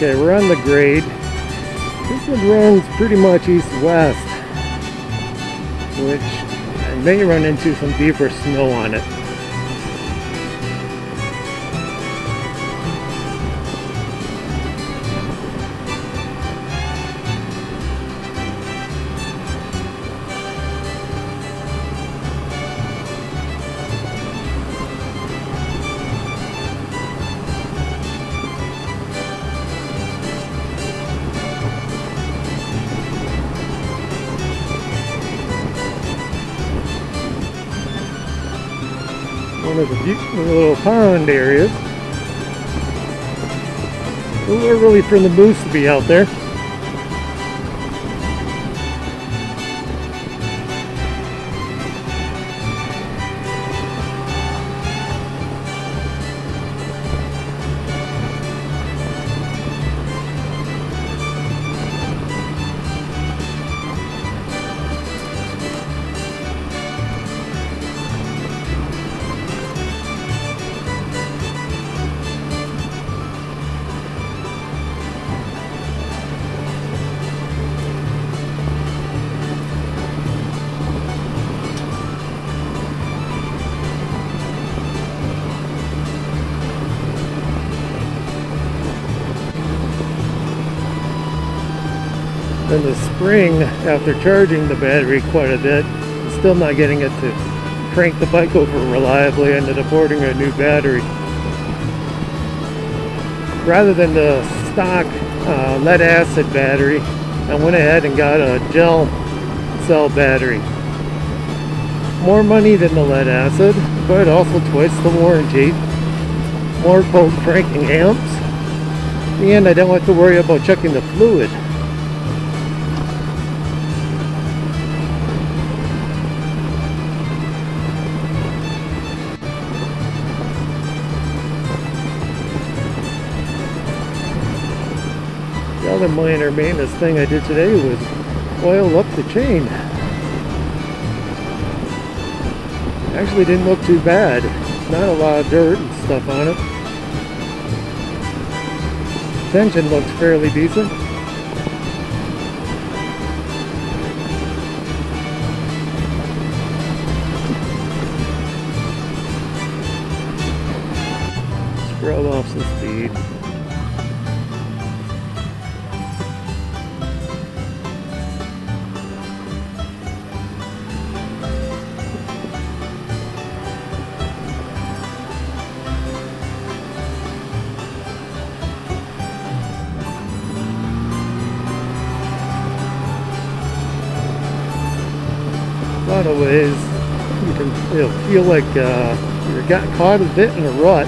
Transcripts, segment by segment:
Okay, we're on the grade. This one runs pretty much east-west, which I may run into some deeper snow on it. One of the beautiful little pond areas. A little early for the moose to be out there. In the spring, after charging the battery quite a bit, still not getting it to crank the bike over reliably, I ended up ordering a new battery. Rather than the stock lead acid battery, I went ahead and got a gel cell battery. More money than the lead acid, but also twice the warranty. More potent cranking amps. And I don't have to worry about checking the fluid. The other minor maintenance thing I did today was oil up the chain. Actually didn't look too bad. Not a lot of dirt and stuff on it. Tension looks fairly decent. Scrub off some speed. A lot of ways you can feel like you got caught a bit in a rut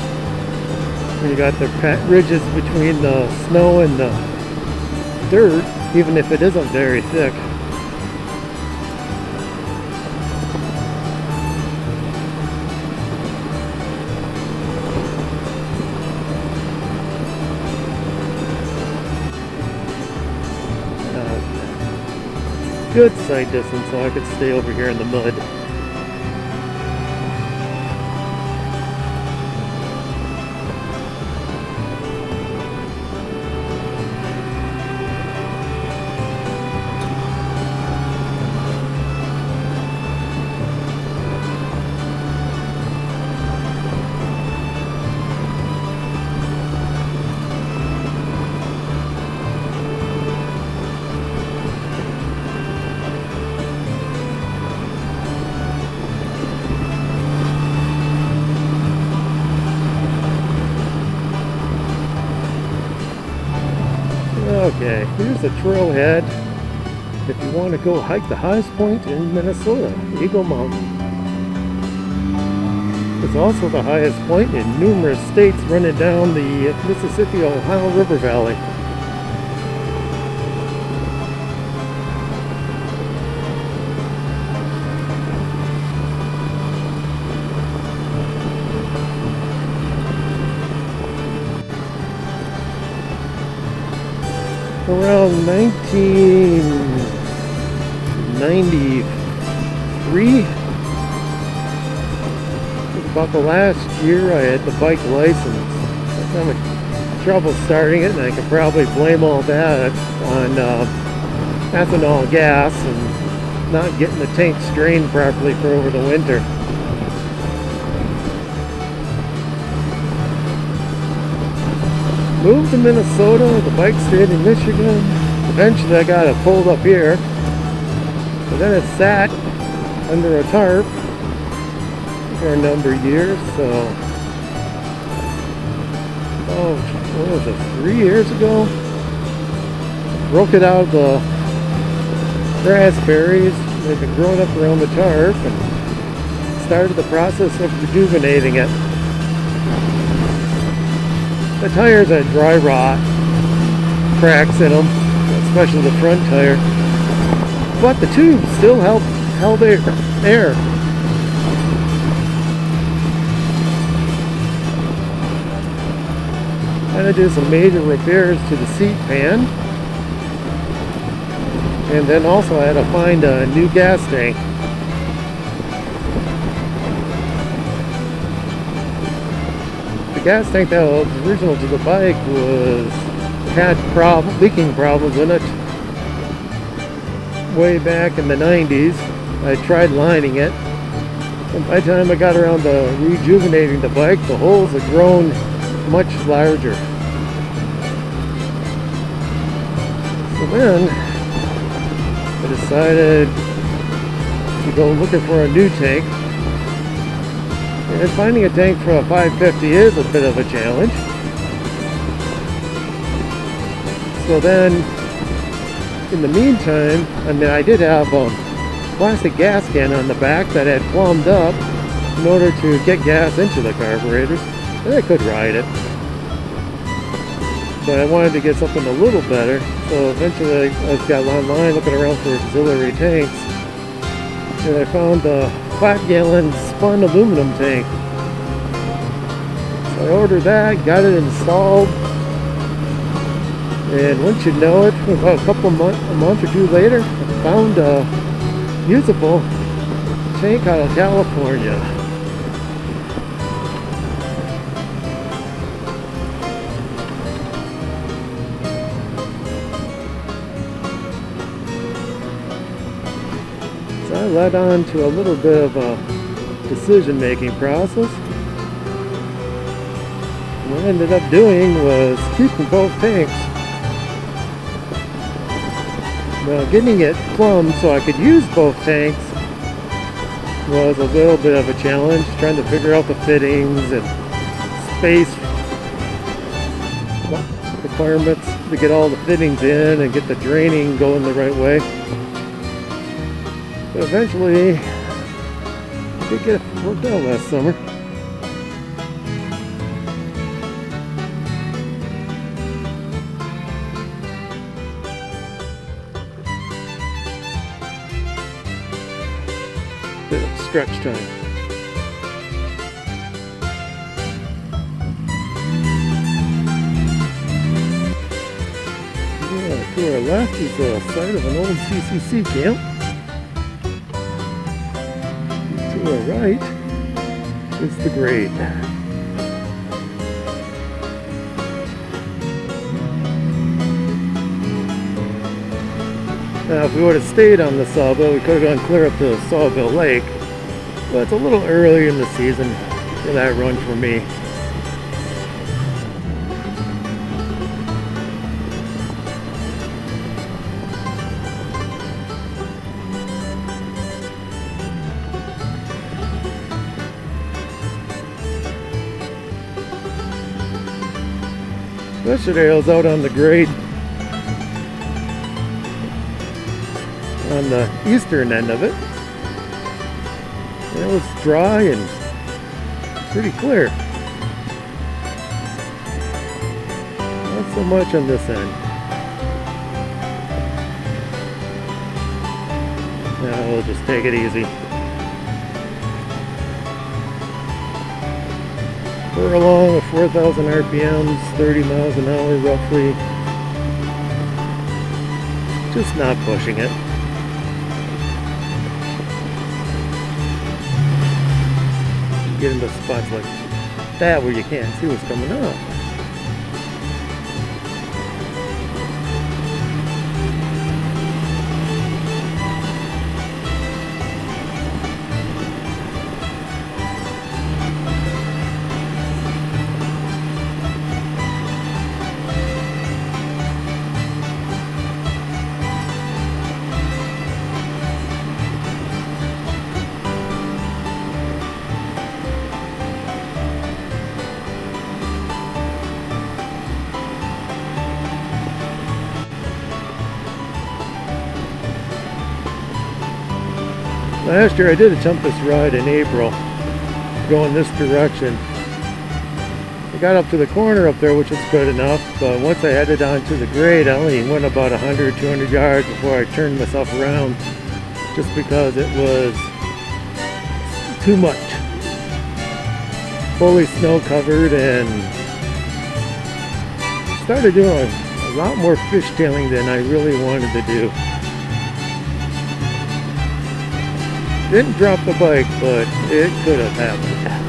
when you got the ridges between the snow and the dirt, even if it isn't very thick. Good sight distance so I could stay over here in the mud. Okay, here's the trailhead if you want to go hike the highest point in Minnesota, Eagle Mountain. It's also the highest point in numerous states running down the Mississippi-Ohio River Valley. Around 1993, about the last year I had the bike license. By the time I trouble starting it, and I could probably blame all that on ethanol gas and not getting the tank strained properly for over the winter. Moved to Minnesota, the bike stayed in Michigan. Eventually I got it pulled up here, but then it sat under a tarp for a number of years, so what was it, 3 years ago? Broke it out of the raspberries. They've been growing up around the tarp, and started the process of rejuvenating it. The tires had dry rot, cracks in them, especially the front tire. But the tube still held air. Had to do some major repairs to the seat pan. And then also I had to find a new gas tank. The gas tank that was original to the bike had leaking problems in it way back in the 90s. I tried lining it, and by the time I got around to rejuvenating the bike, the holes had grown much larger. So then I decided to go looking for a new tank. And finding a tank for a 550 is a bit of a challenge. So then, in the meantime, I did have a plastic gas can on the back that had plumbed up in order to get gas into the carburetors, and I could ride it. But I wanted to get something a little better, so eventually I got online looking around for auxiliary tanks, and I found the 5-gallon spun aluminum tank. So I ordered that, got it installed, and once you know it, about a month or two later, I found a usable tank out of California. So I led on to a little bit of a decision-making process. What I ended up doing was keeping both tanks. Now, getting it plumbed so I could use both tanks was a little bit of a challenge, trying to figure out the fittings and space requirements to get all the fittings in and get the draining going the right way. But eventually, I did get it worked out last summer. Bit of stretch time. Yeah, to our left is the site of an old CCC camp. To our right is the grade. Now, if we would have stayed on the Sawbill, we could have gone clear up to Sawbill Lake, but it's a little early in the season for that run for me. Yesterday I was out on the grade on the eastern end of it. And it was dry and pretty clear. Not so much on this end. Now we'll just take it easy. We're along at 4,000 RPMs, 30 miles an hour roughly. Just not pushing it. Get into spots like that where you can't see what's coming up. Last year I did attempt this ride in April, going this direction. I got up to the corner up there, which was good enough, but once I headed onto the grade, I only went about 100, 200 yards before I turned myself around, just because it was too much. Fully snow covered, and started doing a lot more fishtailing than I really wanted to do. Didn't drop the bike, but it could have happened.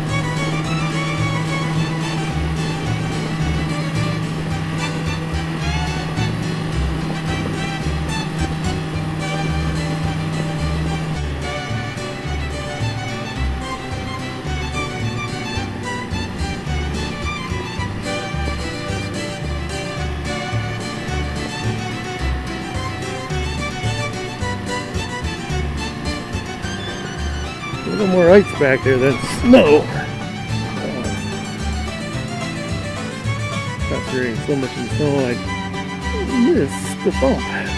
A little more ice back there than snow. After getting so much in snow, I missed the bump.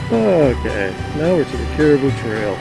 Okay, now we're to the Caribou Trail.